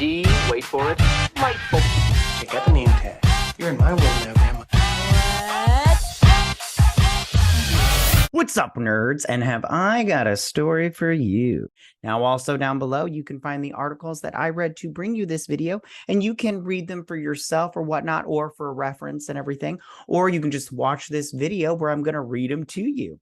D, wait for it, delightful. Check out the name tag. You're in my world now, Grandma. What's up, nerds? And have I got a story for you? Now, also down below, you can find the articles that I read to bring you this video, and you can read them for yourself or whatnot, or for reference and everything, or you can just watch this video where I'm going to read them to you.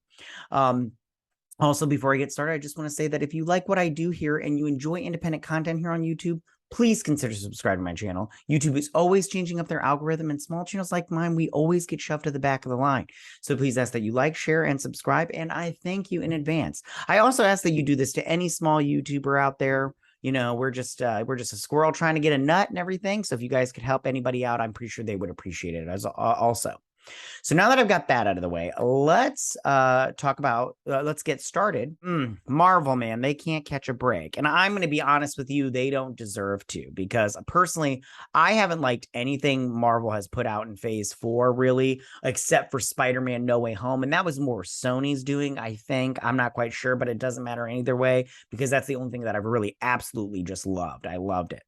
Also, before I get started, I just want to say that if you like what I do here and you enjoy independent content here on YouTube, please consider subscribing to my channel. YouTube is always changing up their algorithm, and small channels like mine, we always get shoved to the back of the line. So please ask that you like, share, and subscribe, and I thank you in advance. I also ask that you do this to any small YouTuber out there. You know, we're just a squirrel trying to get a nut and everything. So if you guys could help anybody out, I'm pretty sure they would appreciate it as also. So now that I've got that out of the way, let's talk about, let's get started. Marvel, man, they can't catch a break. And I'm going to be honest with you, they don't deserve to, because personally, I haven't liked anything Marvel has put out in Phase 4, really, except for Spider-Man No Way Home. And that was more Sony's doing, I think. I'm not quite sure, but it doesn't matter either way, because that's the only thing that I've really absolutely just loved. I loved it.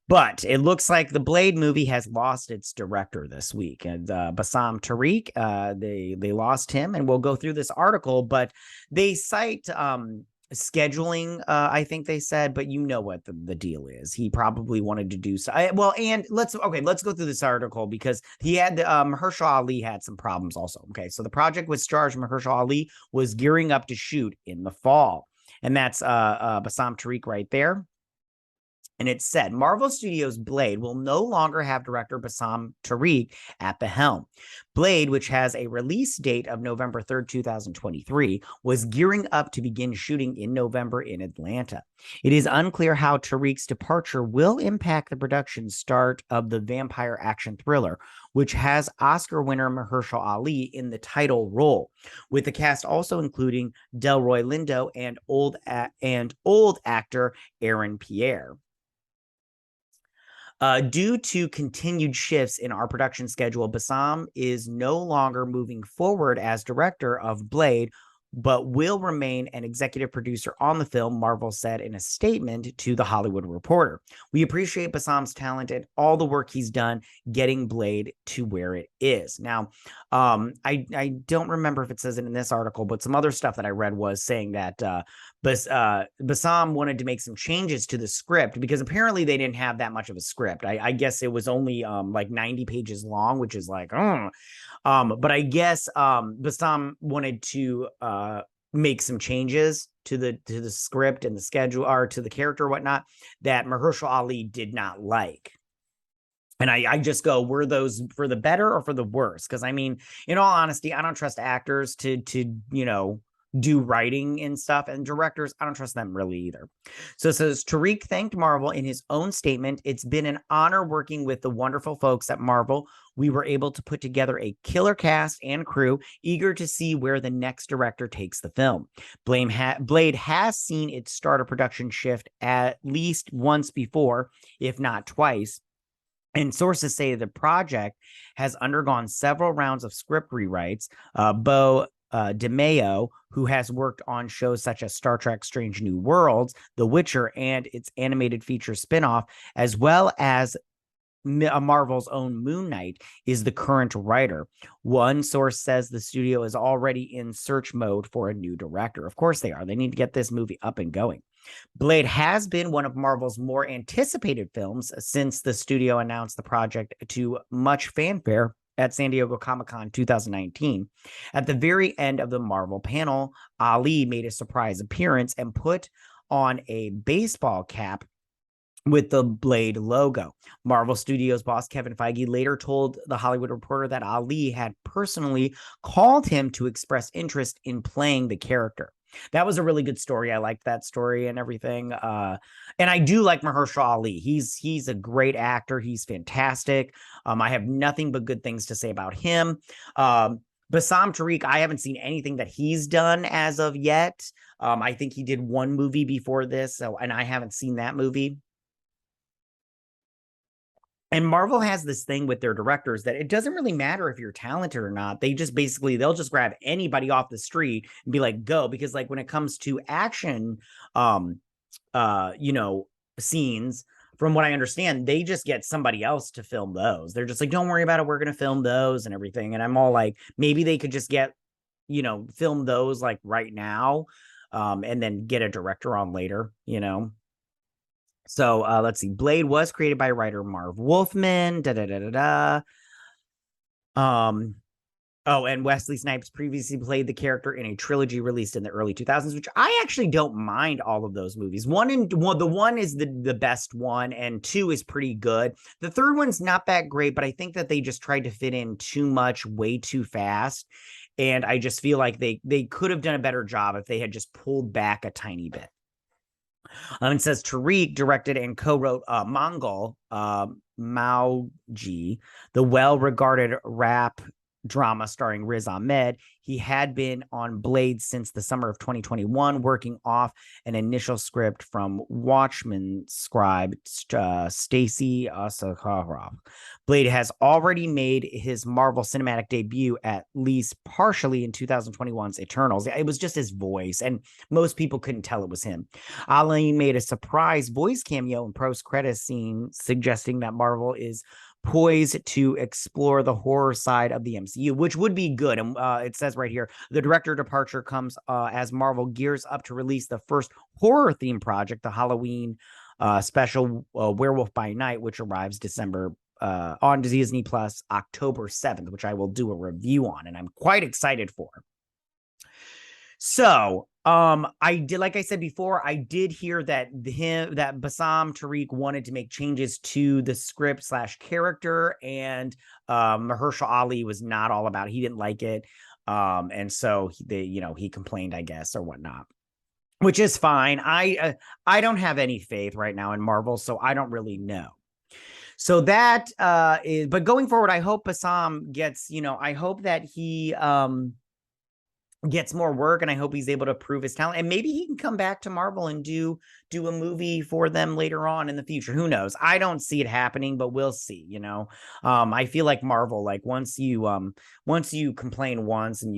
But it looks like the Blade movie has lost its director this week, and Bassam Tariq, they lost him, and we'll go through this article. But they cite scheduling, I think they said, but you know what the deal is. He probably wanted to do so. And let's go through this article, because he had Mahershala Ali had some problems also. Okay, so the project with stars Mahershala Ali was gearing up to shoot in the fall, and that's Bassam Tariq right there. And it said, Marvel Studios' Blade will no longer have director Bassam Tariq at the helm. Blade, which has a release date of November 3rd, 2023, was gearing up to begin shooting in November in Atlanta. It is unclear how Tariq's departure will impact the production start of the vampire action thriller, which has Oscar winner Mahershala Ali in the title role, with the cast also including Delroy Lindo and old actor Aaron Pierre. Due to continued shifts in our production schedule, Bassam is no longer moving forward as director of Blade, but will remain an executive producer on the film, Marvel said in a statement to The Hollywood Reporter. We appreciate Bassam's talent and all the work he's done getting Blade to where it is. Now, I don't remember if it says it in this article, but some other stuff that I read was saying that Bassam wanted to make some changes to the script, because apparently they didn't have that much of a script. I guess it was only like 90 pages long, which is like, but I guess Bassam wanted to make some changes to the script and the schedule, or to the character or whatnot, that Mahershala Ali did not like. And I just go, were those for the better or for the worse? Because I mean, in all honesty, I don't trust actors to do writing and stuff, and directors, I don't trust them really either. So it says, Tariq thanked Marvel in his own statement. It's been an honor working with the wonderful folks at Marvel. We were able to put together a killer cast and crew, eager to see where the next director takes the film. Blade has seen its start of production shift at least once before, if not twice. And sources say the project has undergone several rounds of script rewrites. Bo DeMeo, who has worked on shows such as Star Trek Strange New Worlds, The Witcher, and its animated feature spinoff, as well as Marvel's own Moon Knight, is the current writer. One source says the studio is already in search mode for a new director. Of course they are. They need to get this movie up and going. Blade has been one of Marvel's more anticipated films since the studio announced the project to much fanfare at San Diego Comic-Con 2019. At the very end of the Marvel panel, Ali made a surprise appearance and put on a baseball cap with the Blade logo. Marvel Studios boss Kevin Feige later told The Hollywood Reporter that Ali had personally called him to express interest in playing the character. That was a really good story. I liked that story and everything. And I do like Mahershala Ali. He's a great actor. He's fantastic. I have nothing but good things to say about him. Bassam Tariq, I haven't seen anything that he's done as of yet. I think he did one movie before this, and I haven't seen that movie. And Marvel has this thing with their directors that it doesn't really matter if you're talented or not. They just basically, they'll just grab anybody off the street and be like, go. Because like when it comes to action, scenes. From what I understand, they just get somebody else to film those. They're just like, don't worry about it. We're going to film those and everything. And I'm all like, maybe they could just get, film those like right now, and then get a director on later, So let's see. Blade was created by writer Marv Wolfman. Da da da da da. Oh, and Wesley Snipes previously played the character in a trilogy released in the early 2000s, which I actually don't mind all of those movies. The one is the best one, and 2 is pretty good. The third one's not that great, but I think that they just tried to fit in too much way too fast. And I just feel like they could have done a better job if they had just pulled back a tiny bit. It says Tariq directed and co-wrote Mongol Mauji, the well-regarded rap drama starring Riz Ahmed. He had been on Blade since the summer of 2021, working off an initial script from Watchmen scribe Stacy Asakharov. Blade has already made his Marvel cinematic debut, at least partially, in 2021's Eternals. It was just his voice, and most people couldn't tell it was him. Ali made a surprise voice cameo in post-credits scene, suggesting that Marvel is poised to explore the horror side of the MCU, which would be good. And it says right here, the director departure comes as Marvel gears up to release the first horror-themed project, the Halloween special Werewolf by Night, which arrives on Disney Plus October 7th, which I will do a review on, and I'm quite excited for. So, I did, like I said before, I did hear that Bassam Tariq wanted to make changes to the script / character, and Mahershala Ali was not all about it. He didn't like it. And so he complained, I guess, or whatnot, which is fine. I don't have any faith right now in Marvel, so I don't really know. So that is, but going forward, I hope Bassam gets, I hope that he gets more work, and I hope he's able to prove his talent, and maybe he can come back to Marvel and do a movie for them later on in the future. Who knows? I don't see it happening, but we'll see. I feel like Marvel, like once you complain once and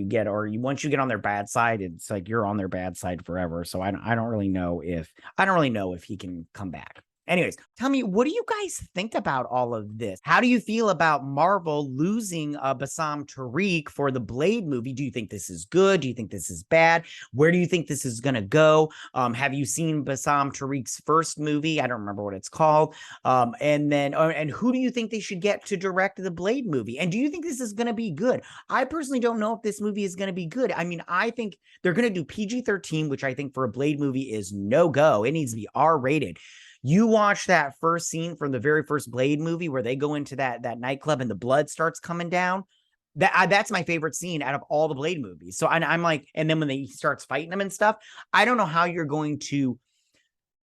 once you get on their bad side, it's like you're on their bad side forever. So I don't really know if he can come back. Anyways, tell me, what do you guys think about all of this? How do you feel about Marvel losing Bassam Tariq for the Blade movie? Do you think this is good? Do you think this is bad? Where do you think this is going to go? Have you seen Bassam Tariq's first movie? I don't remember what it's called. And who do you think they should get to direct the Blade movie? And do you think this is going to be good? I personally don't know if this movie is going to be good. I mean, I think they're going to do PG-13, which I think for a Blade movie is no go. It needs to be R-rated. You watch that first scene from the very first Blade movie where they go into that nightclub and the blood starts coming down. That's my favorite scene out of all the Blade movies. So I'm like, and then when he starts fighting them and stuff, I don't know how you're going to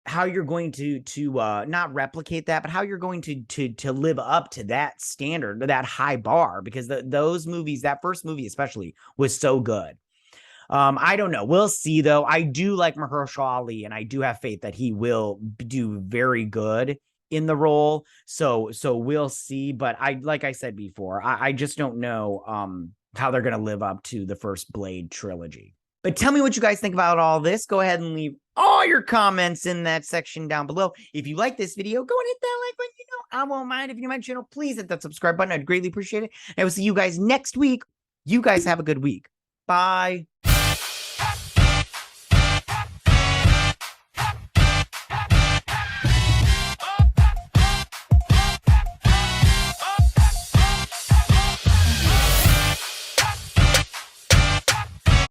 not replicate that, but how you're going to live up to that standard, that high bar, because those movies, that first movie especially, was so good. I don't know. We'll see, though. I do like Mahershala Ali, and I do have faith that he will do very good in the role. So we'll see. But like I said before, I just don't know how they're going to live up to the first Blade trilogy. But tell me what you guys think about all this. Go ahead and leave all your comments in that section down below. If you like this video, go and hit that like button. I won't mind. If you're new to my channel, please hit that subscribe button. I'd greatly appreciate it. And I will see you guys next week. You guys have a good week. Bye.